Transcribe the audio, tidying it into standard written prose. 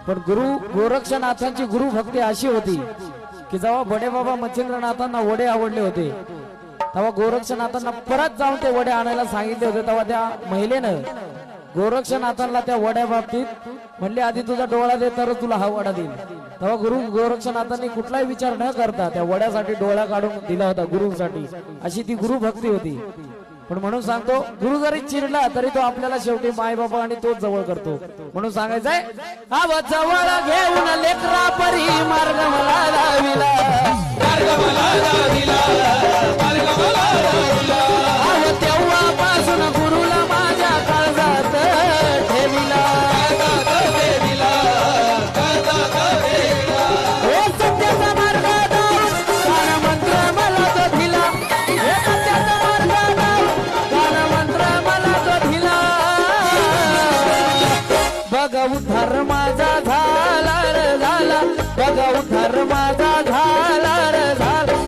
पण गुरु गोरक्षनाथांची गुरु भक्ती अशी होती की जेव्हा बडे बाबा मच्छिंद्रनाथांना वडे आवडले होते तेव्हा गोरक्षनाथांना परत जाऊन ते वडे आणायला सांगितले होते। तेव्हा त्या महिलेनं गोरक्षनाथांना त्या वड्या बाबतीत म्हणले आधी तुझा डोळा दे तर तुला हा वडा देईल। तेव्हा गुरु गोरक्षनाथांनी कुठलाही विचार न करता त्या वड्यासाठी डोळा काढून दिला होता गुरुसाठी। अशी ती गुरु भक्ती होती। पण म्हणून सांगतो गुरु जरी चिरला तरी तो आपल्याला शेवटी माय बाबा आणि तोच जवळ करतो। म्हणून सांगायचंय आव जवळ घेऊन लेकरा परी मार्ग मला लाविला, मार्ग मला लाविला, मार्ग मला लाविला। आव तेव्हापासून गुरुला माझ्या काळजात ठेविला, काळजात ठेविला, काळजात ठेविला। हे सत्याचा मार्ग दाऊन कान मंत्र मला तो दिला, हे सत्याचा मार्ग दाऊन कान मंत्र मला तो दिला। बघा उद्धार माझा झाला रे झाला, बघा उद्धार